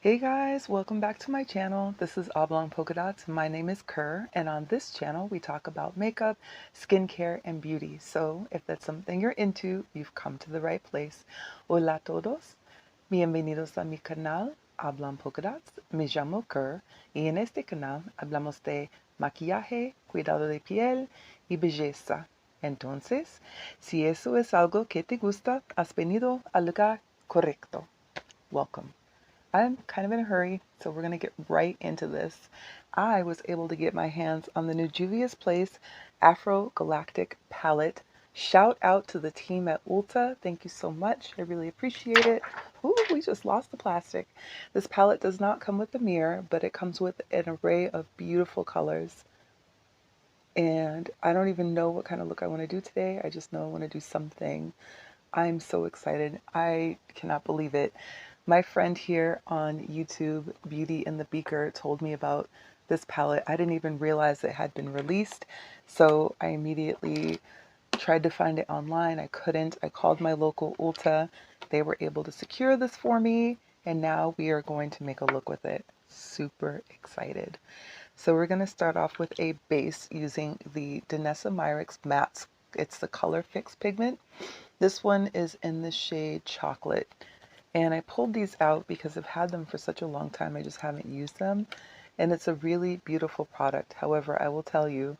Hey guys, welcome back to my channel. This is Oblong Polka Dots. My name is Kerr, and on this channel we talk about makeup, skincare, and beauty. So if that's something you're into, you've come to the right place. Hola a todos, bienvenidos a mi canal Oblong Polka Dots. Me llamo Kerr y en este canal hablamos de maquillaje, cuidado de piel y belleza. Entonces, si eso es algo que te gusta, has venido al lugar correcto. Welcome. I'm kind of in a hurry, so we're going to get right into this. I was able to get my hands on the new Juvia's Place Afrogalactic palette. Shout out to the team at Ulta. Thank you so much. I really appreciate it. Ooh, we just lost the plastic. This palette does not come with a mirror, but it comes with an array of beautiful colors. And I don't even know what kind of look I want to do today. I just know I want to do something. I'm so excited. I cannot believe it. My friend here on YouTube, Beauty in the Beaker, told me about this palette. I didn't even realize it had been released, so I immediately tried to find it online. I couldn't. I called my local Ulta. They were able to secure this for me, and now we are going to make a look with it. Super excited. So we're going to start off with a base using the Danessa Myricks Mattes. It's the Color Fix pigment. This one is in the shade Chocolate. And I pulled these out because I've had them for such a long time, I just haven't used them. And it's a really beautiful product. However, I will tell you,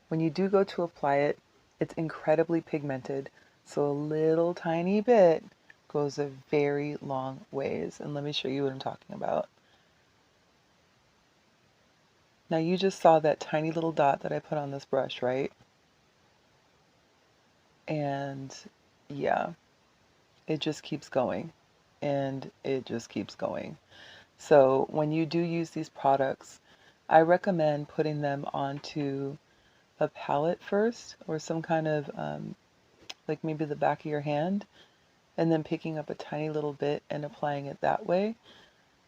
when you do go to apply it, it's incredibly pigmented. So a little tiny bit goes a very long ways. And let me show you what I'm talking about. Now you just saw that tiny little dot that I put on this brush, right? And yeah, it just keeps going. And it just keeps going. So when you do use these products, I recommend putting them onto a palette first or some kind of like maybe the back of your hand, and then picking up a tiny little bit and applying it that way,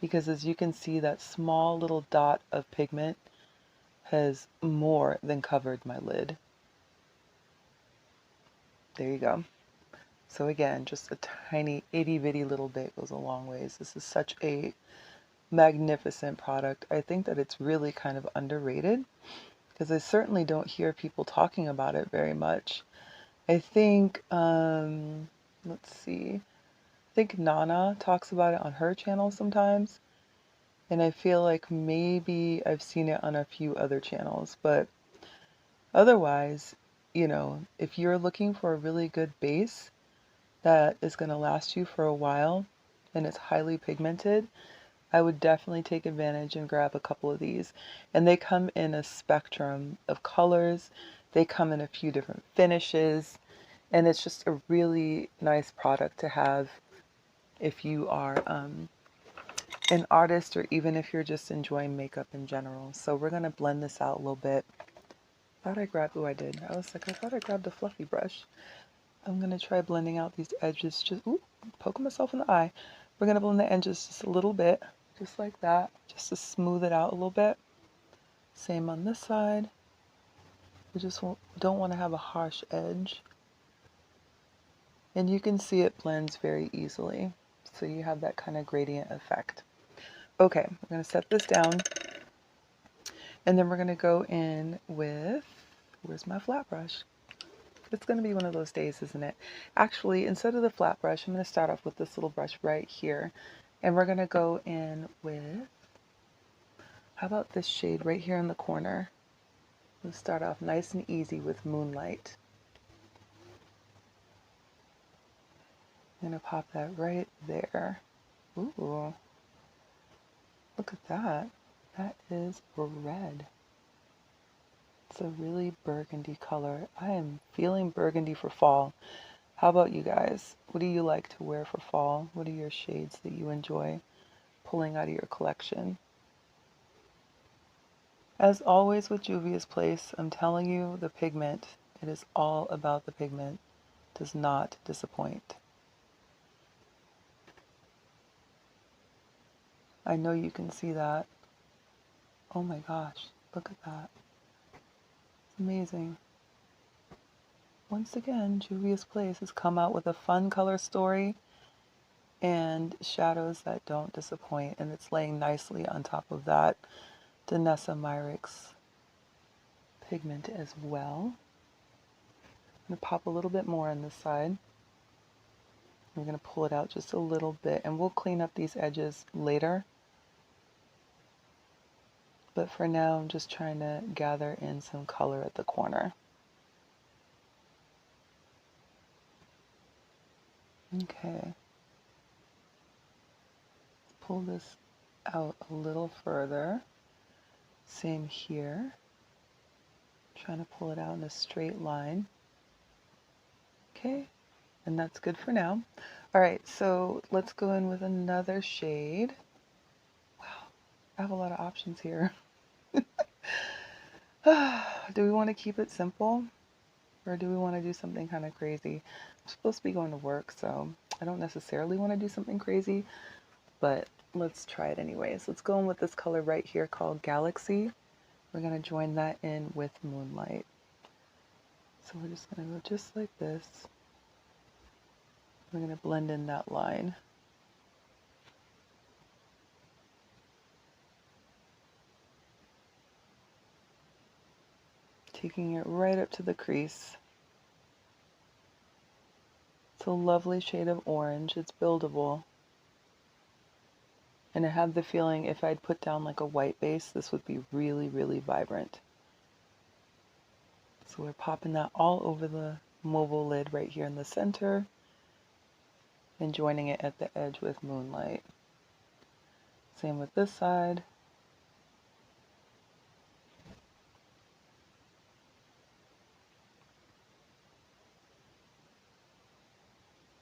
because as you can see, that small little dot of pigment has more than covered my lid. There you go. So again, just a tiny itty bitty little bit goes a long ways. This is such a magnificent product. I think that it's really kind of underrated because I certainly don't hear people talking about it very much. I think, let's see, I think Nana talks about it on her channel sometimes, and I feel like maybe I've seen it on a few other channels, but otherwise, if you're looking for a really good base that is going to last you for a while and it's highly pigmented, I would definitely take advantage and grab a couple of these. And they come in a spectrum of colors. They come in a few different finishes. And it's just a really nice product to have if you are an artist or even if you're just enjoying makeup in general. So we're going to blend this out a little bit. I thought I grabbed a fluffy brush. I'm going to try blending out these edges. Poking myself in the eye. We're going to blend the edges just a little bit. Just like that, just to smooth it out a little bit. Same on this side. We just don't want to have a harsh edge. And you can see it blends very easily. So you have that kind of gradient effect. Okay, we're going to set this down. And then we're going to go in with, where's my flat brush? It's going to be one of those days, isn't it? Actually, instead of the flat brush, I'm going to start off with this little brush right here. And we're going to go in with, how about this shade right here in the corner? Let's start off nice and easy with Moonlight. I'm going to pop that right there. Ooh, look at that. That is red. It's a really burgundy color. I am feeling burgundy for fall. How about you guys? What do you like to wear for fall? What are your shades that you enjoy pulling out of your collection? As always with Juvia's Place, I'm telling you, the pigment, it is all about the pigment. It does not disappoint. I know you can see that. Oh my gosh, look at that. It's amazing. Once again, Juvia's Place has come out with a fun color story, and shadows that don't disappoint, and it's laying nicely on top of that Danessa Myricks pigment as well. I'm going to pop a little bit more on this side. I'm going to pull it out just a little bit, and we'll clean up these edges later. But for now, I'm just trying to gather in some color at the corner. Okay. Pull this out a little further. Same here. Trying to pull it out in a straight line. Okay, and that's good for now. All right, so let's go in with another shade. Wow, I have a lot of options here. Do we want to keep it simple, or do we want to do something kind of crazy? I'm supposed to be going to work, so I don't necessarily want to do something crazy, but let's try it anyways. Let's go in with this color right here called Galaxy. We're going to join that in with Moonlight. So we're just going to go just like this. We're going to blend in that line. Taking it right up to the crease. It's a lovely shade of orange. It's buildable. And I have the feeling if I'd put down like a white base, this would be really, really vibrant. So we're popping that all over the mobile lid right here in the center and joining it at the edge with Moonlight. Same with this side.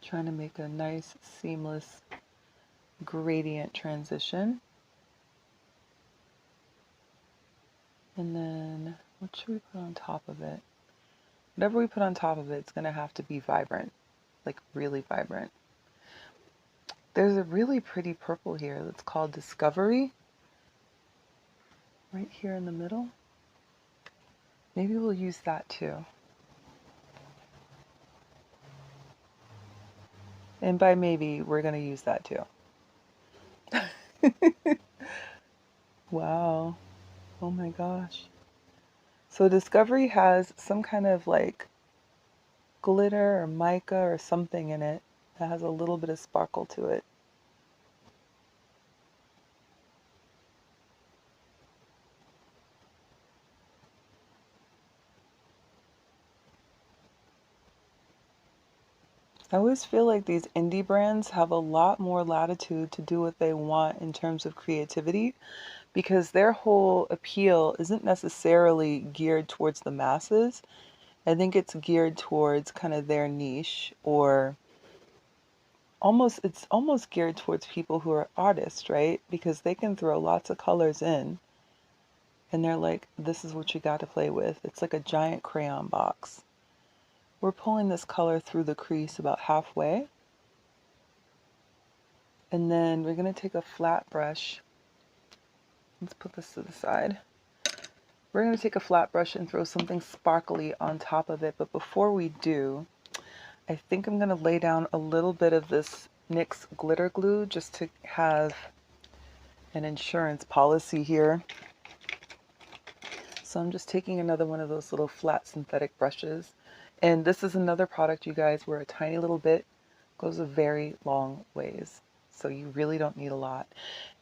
Trying to make a nice seamless gradient transition. And then what should we put on top of it? Whatever we put on top of it, it's going to have to be vibrant, like really vibrant. There's a really pretty purple here that's called Discovery, right here in the middle. Maybe we'll use that too. And by maybe, we're going to use that too. Wow. Oh my gosh. So Discovery has some kind of like glitter or mica or something in it that has a little bit of sparkle to it. I always feel like these indie brands have a lot more latitude to do what they want in terms of creativity, because their whole appeal isn't necessarily geared towards the masses. I think it's geared towards kind of their niche, or it's almost geared towards people who are artists, right? Because they can throw lots of colors in and they're like, this is what you got to play with. It's like a giant crayon box. We're pulling this color through the crease about halfway. And then we're going to take a flat brush. Let's put this to the side. We're going to take a flat brush and throw something sparkly on top of it. But before we do, I think I'm going to lay down a little bit of this NYX glitter glue just to have an insurance policy here. So I'm just taking another one of those little flat synthetic brushes. And this is another product, you guys, where a tiny little bit goes a very long ways. So you really don't need a lot.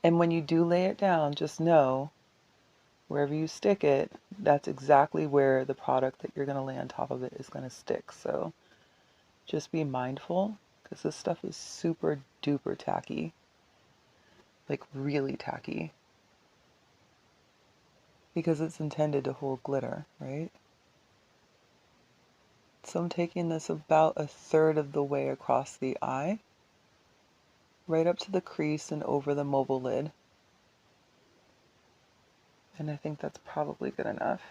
And when you do lay it down, just know wherever you stick it, that's exactly where the product that you're going to lay on top of it is going to stick. So just be mindful, because this stuff is super duper tacky. Like really tacky. Because it's intended to hold glitter, right? So I'm taking this about a third of the way across the eye, right up to the crease and over the mobile lid. And I think that's probably good enough.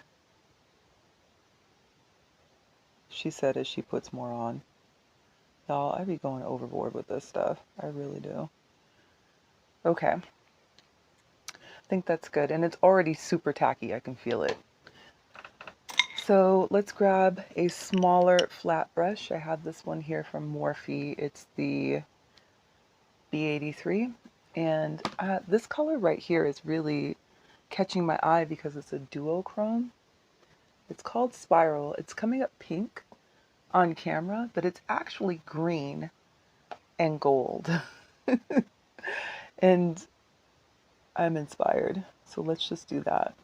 She said as she puts more on. Y'all, I be going overboard with this stuff. I really do. Okay. I think that's good. And it's already super tacky. I can feel it. So let's grab a smaller flat brush. I have this one here from Morphe. It's the B83. And this color right here is really catching my eye because it's a duochrome. It's called Spiral. It's coming up pink on camera, but it's actually green and gold. And I'm inspired. So let's just do that.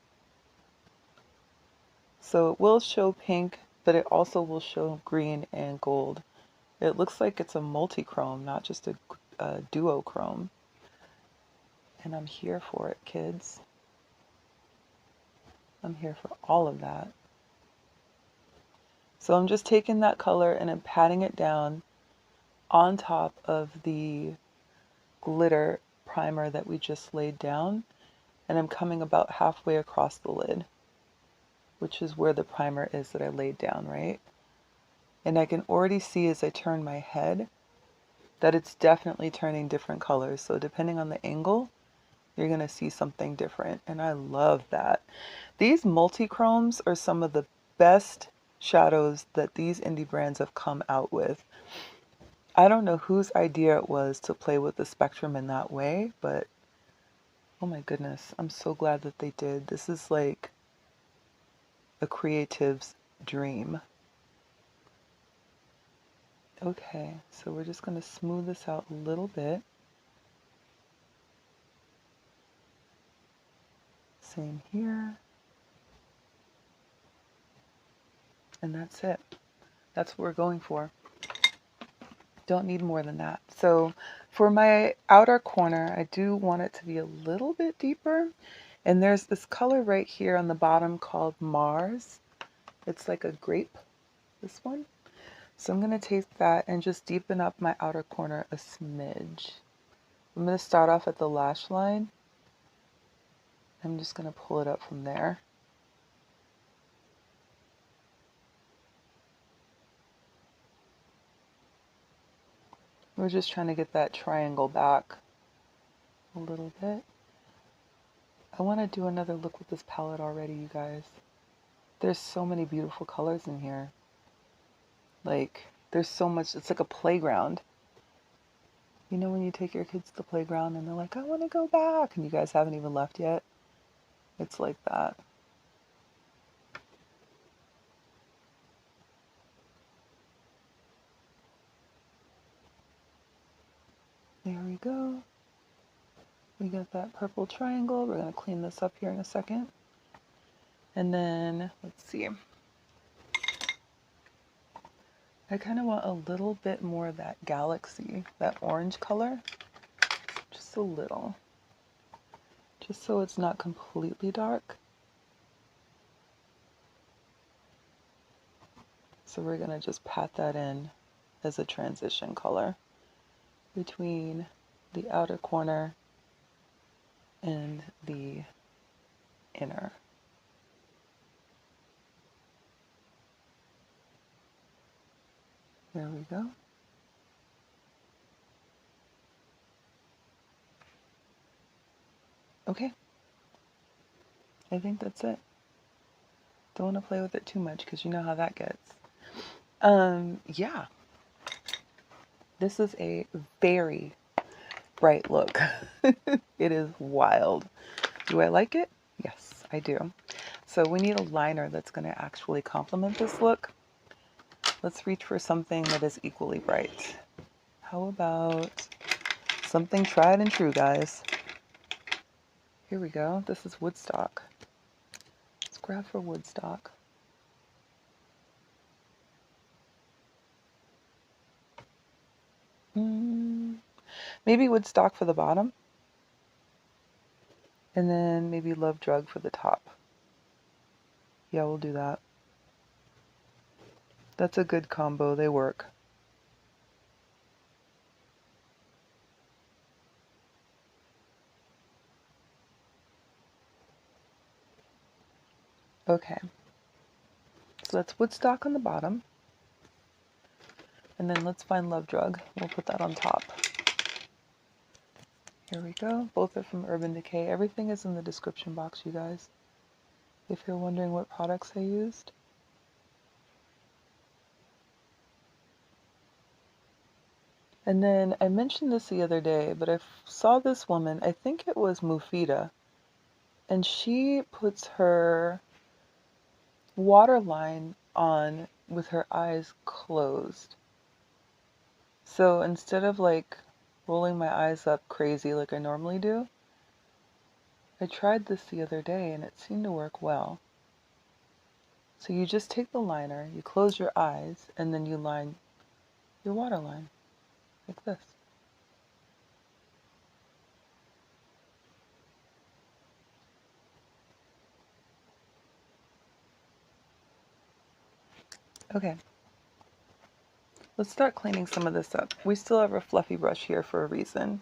So it will show pink, but it also will show green and gold. It looks like it's a multi-chrome, not just a duochrome. And I'm here for it, kids. I'm here for all of that. So I'm just taking that color and I'm patting it down on top of the glitter primer that we just laid down. And I'm coming about halfway across the lid, which is where the primer is that I laid down, right? And I can already see as I turn my head that it's definitely turning different colors. So depending on the angle, you're going to see something different. And I love that. These multi-chromes are some of the best shadows that these indie brands have come out with. I don't know whose idea it was to play with the spectrum in that way, but oh my goodness, I'm so glad that they did. This is like a creative's dream. Okay, so we're just going to smooth this out a little bit. Same here. And that's it. That's what we're going for. Don't need more than that. So for my outer corner, I do want it to be a little bit deeper. And there's this color right here on the bottom called Mars. It's like a grape, this one. So I'm going to take that and just deepen up my outer corner a smidge. I'm going to start off at the lash line. I'm just going to pull it up from there. We're just trying to get that triangle back a little bit. I want to do another look with this palette already, you guys. There's so many beautiful colors in here. Like, there's so much, it's like a playground. You know when you take your kids to the playground and they're like, I want to go back, and you guys haven't even left yet? It's like that. There we go. We got that purple triangle. We're going to clean this up here in a second. And then, let's see. I kind of want a little bit more of that galaxy, that orange color. Just a little. Just so it's not completely dark. So we're going to just pat that in as a transition color between the outer corner and the inner. There we go. Okay. I think that's it. Don't want to play with it too much because you know how that gets. Yeah. This is a very bright look. It is wild. Do I like it? Yes, I do. So we need a liner that's going to actually complement this look. Let's reach for something that is equally bright. How about something tried and true, guys? Here we go. This is Woodstock. Let's grab for Woodstock. Maybe Woodstock for the bottom. And then maybe Love Drug for the top. Yeah, we'll do that. That's a good combo. They work. Okay. So that's Woodstock on the bottom. And then let's find Love Drug. We'll put that on top. Here we go. Both are from Urban Decay. Everything is in the description box, you guys. If you're wondering what products I used. And then I mentioned this the other day, but I saw this woman, I think it was Mufida, and she puts her waterline on with her eyes closed. So instead of like rolling my eyes up crazy like I normally do, I tried this the other day and it seemed to work well. So you just take the liner, you close your eyes, and then you line your waterline like this. Okay, let's start cleaning some of this up. We still have a fluffy brush here for a reason.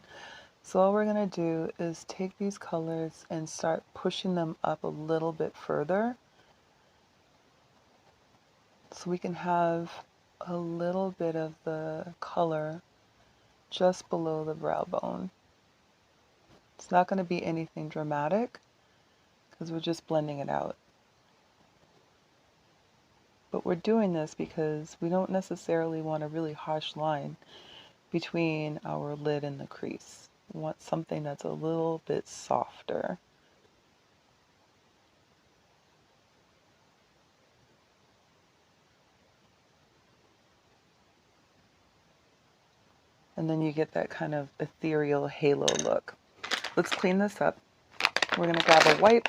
So all we're going to do is take these colors and start pushing them up a little bit further so we can have a little bit of the color just below the brow bone. It's not going to be anything dramatic because we're just blending it out. But we're doing this because we don't necessarily want a really harsh line between our lid and the crease. We want something that's a little bit softer. And then you get that kind of ethereal halo look. Let's clean this up. We're going to grab a wipe.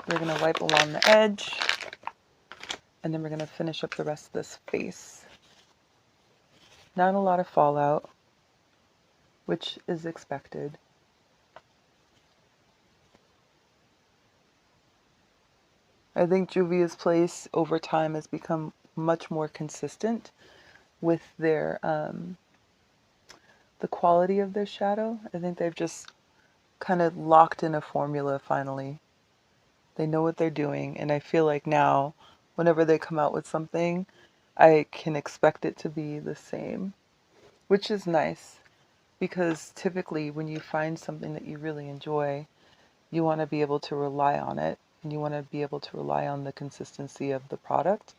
We're going to wipe along the edge. And then we're going to finish up the rest of this face. Not a lot of fallout, which is expected. I think Juvia's Place over time has become much more consistent with their the quality of their shadow. I think they've just kind of locked in a formula finally. They know what they're doing, and I feel like now whenever they come out with something, I can expect it to be the same, which is nice because typically when you find something that you really enjoy, you want to be able to rely on it, and you want to be able to rely on the consistency of the product.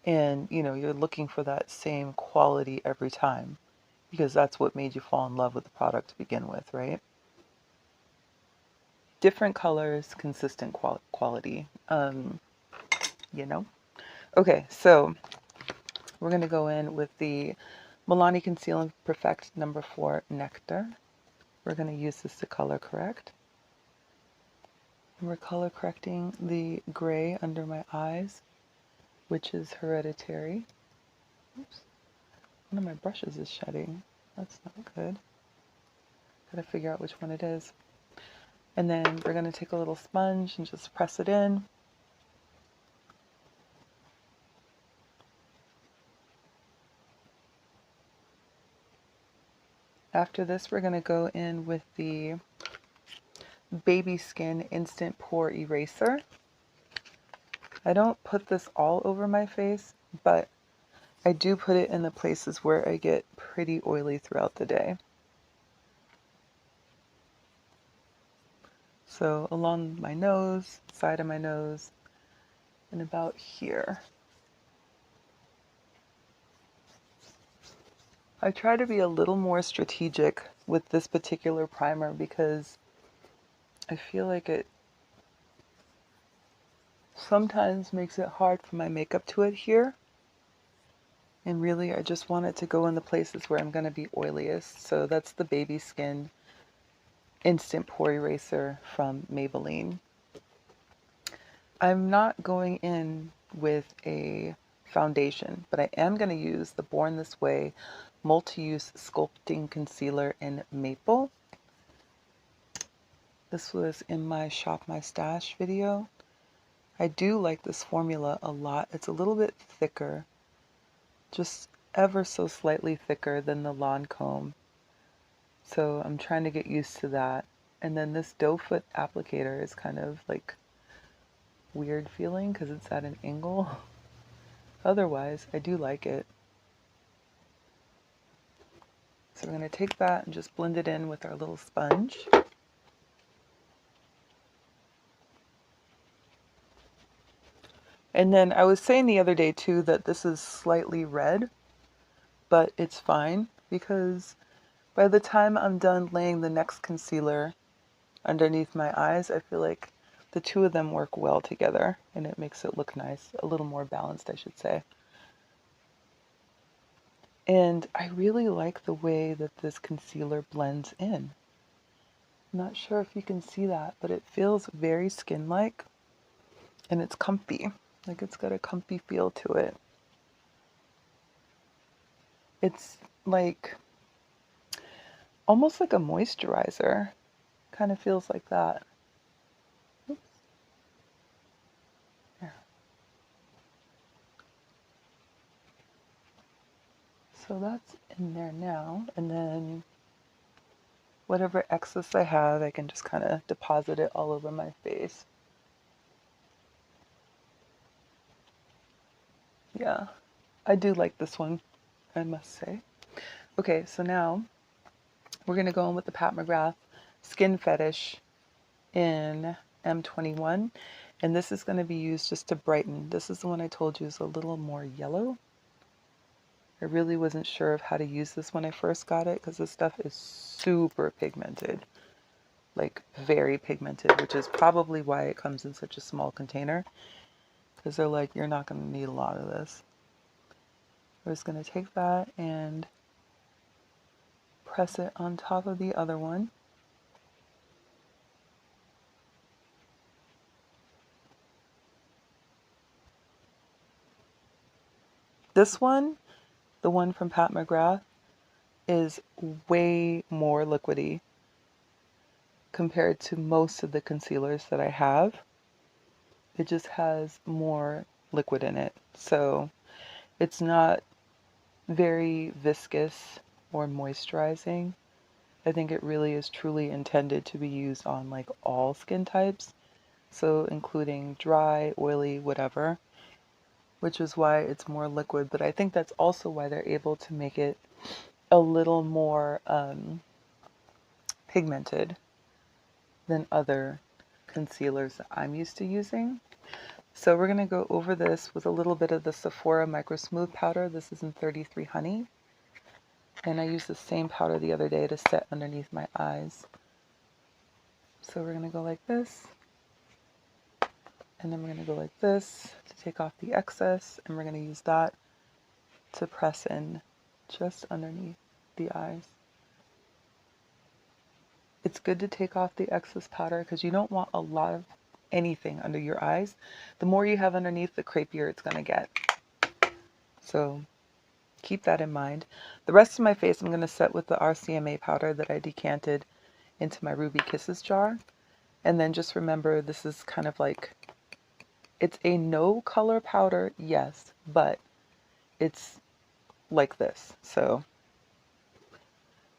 And you know, you're looking for that same quality every time because that's what made you fall in love with the product to begin with, right? Different colors, consistent quality, you know? Okay, so we're going to go in with the Milani Conceal and Perfect number 4 Nectar. We're going to use this to color correct. And we're color correcting the gray under my eyes, which is hereditary. Oops. One of my brushes is shedding. That's not good. Gotta figure out which one it is. And then we're going to take a little sponge and just press it in. After this, we're going to go in with the Baby Skin Instant Pore Eraser. I don't put this all over my face, but I do put it in the places where I get pretty oily throughout the day. So along my nose, side of my nose, and about here. I try to be a little more strategic with this particular primer because I feel like it sometimes makes it hard for my makeup to adhere. And really, I just want it to go in the places where I'm going to be oiliest. So that's the Baby Skin Instant Pore Eraser from Maybelline. I'm not going in with a foundation, but I am going to use the Born This Way Multi-Use Sculpting Concealer in Maple. This was in my Shop My Stash video. I do like this formula a lot. It's a little bit thicker, just ever so slightly thicker than the Lancome. So I'm trying to get used to that. And then this doe foot applicator is kind of like weird feeling because it's at an angle. Otherwise, I do like it. So we're going to take that and just blend it in with our little sponge. And then I was saying the other day too that this is slightly red, but it's fine because by the time I'm done laying the next concealer underneath my eyes, I feel like the two of them work well together and it makes it look nice, a little more balanced, I should say. And I really like the way that this concealer blends in. I'm not sure if you can see that, but it feels very skin-like and it's comfy. Like it's got a comfy feel to it. It's like almost like a moisturizer. Kind of feels like that. Oops. There. So that's in there now, and then whatever excess I have, I can just kind of deposit it all over my face. Yeah, I do like this one, I must say. Okay, so now we're going to go in with the Pat McGrath Skin Fetish in M21, and this is going to be used just to brighten. This is the one I told you is a little more yellow. I really wasn't sure of how to use this when I first got it because this stuff is super pigmented, like very pigmented, which is probably why it comes in such a small container, because they're like, you're not going to need a lot of this. I'm just going to take that and press it on top of the other one. This one, the one from Pat McGrath, is way more liquidy compared to most of the concealers that I have. It just has more liquid in it. So it's not very viscous or moisturizing. I think it really is truly intended to be used on like all skin types. So including dry, oily, whatever, which is why it's more liquid. But I think that's also why they're able to make it a little more pigmented than other concealers that I'm used to using. So we're going to go over this with a little bit of the Sephora Microsmooth powder. This is in 33 Honey. And I used the same powder the other day to set underneath my eyes. So we're going to go like this. And then we're going to go like this to take off the excess. And we're going to use that to press in just underneath the eyes. It's good to take off the excess powder because you don't want a lot of anything under your eyes. The more you have underneath, the crepier it's going to get. So keep that in mind. The rest of my face I'm going to set with the RCMA powder that I decanted into my Ruby Kisses jar. And then just remember, this is kind of like, it's a no color powder, yes, but it's like this. So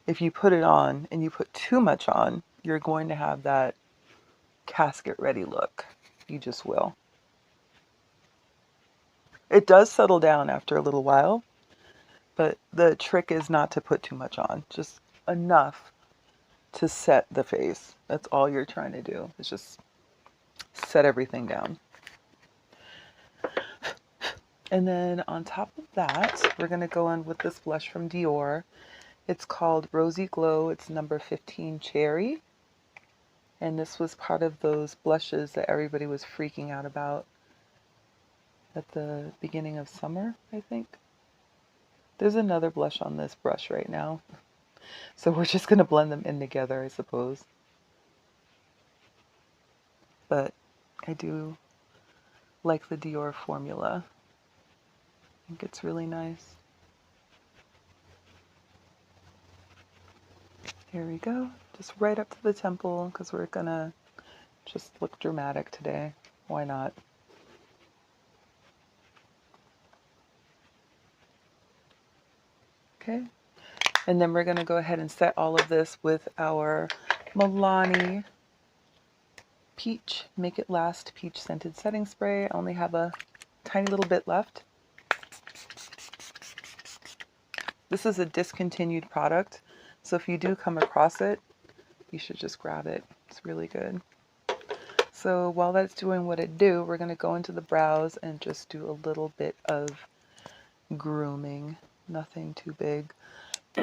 if you put it on and you put too much on, you're going to have that casket ready look. You just will. It does settle down after a little while, but the trick is not to put too much on, just enough to set the face. That's all you're trying to do, is just set everything down. And then on top of that, we're going to go in with this blush from Dior. It's called Rosy Glow. It's number 15 Cherry. And this was part of those blushes that everybody was freaking out about at the beginning of summer, I think. There's another blush on this brush right now. So we're just going to blend them in together, I suppose. But I do like the Dior formula. I think it's really nice. Here we go. Just right up to the temple because we're going to just look dramatic today. Why not? Okay. And then we're going to go ahead and set all of this with our Milani Peach Make It Last Peach Scented Setting Spray. I only have a tiny little bit left. This is a discontinued product, so if you do come across it, you should just grab it. It's really good. So while that's doing what it do, we're going to go into the brows and just do a little bit of grooming. nothing too big.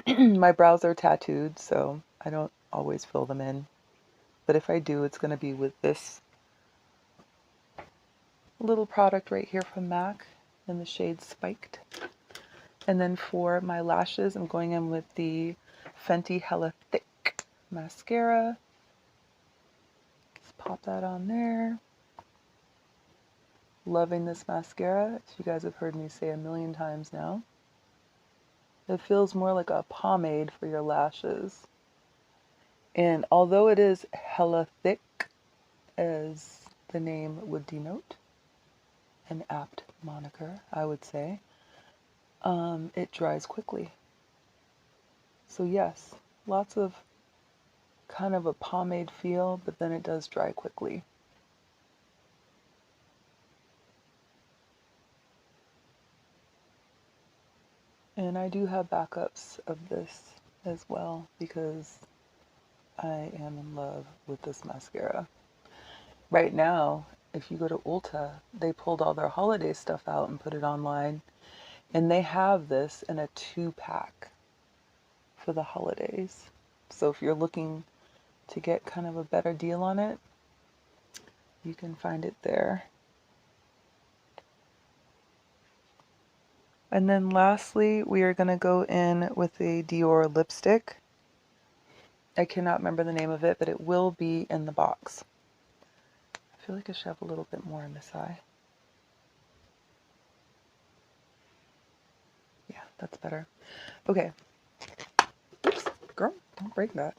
My brows are tattooed, so I don't always fill them in. But if I do, it's going to be with this little product right here from MAC in the shade Spiked. And then for my lashes, I'm going in with the Fenty Hella Thick mascara. Just pop that on there. Loving this mascara, as you guys have heard me say a million times now. It feels more like a pomade for your lashes. And although it is hella thick, as the name would denote, an apt moniker, I would say, it dries quickly. So yes, lots of kind of a pomade feel, but then it does dry quickly. And I do have backups of this as well because I am in love with this mascara. Right now, if you go to Ulta, they pulled all their holiday stuff out and put it online. And they have this in a 2-pack for the holidays. So if you're looking to get kind of a better deal on it, you can find it there. And then lastly, we are going to go in with a Dior lipstick. I cannot remember the name of it, but it will be in the box. I feel like I should have a little bit more in this eye. Yeah, that's better. Okay. Oops, girl, don't break that.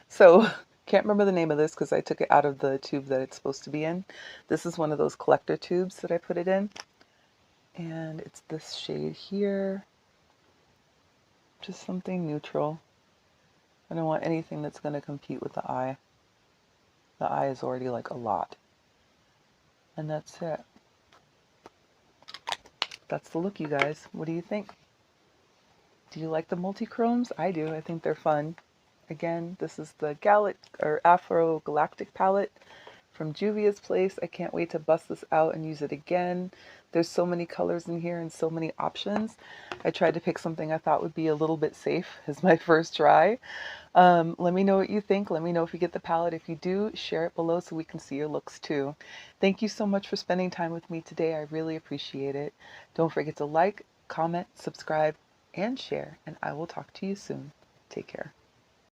So, can't remember the name of this because I took it out of the tube that it's supposed to be in. This is one of those collector tubes that I put it in. And it's this shade here. Just something neutral. I don't want anything that's going to compete with the eye. The eye is already like a lot. And that's it. That's the look, you guys. What do you think? Do you like the multi-chromes? I do. I think they're fun. Again, this is the Afrogalactic palette from Juvia's place. I can't wait to bust this out and use it again. There's so many colors in here and so many options. I tried to pick something I thought would be a little bit safe as my first try. Let me know what you think. Let me know if you get the palette. If you do, share it below so we can see your looks too. Thank you so much for spending time with me today. I really appreciate it. Don't forget to like, comment, subscribe, and share, and I will talk to you soon. Take care.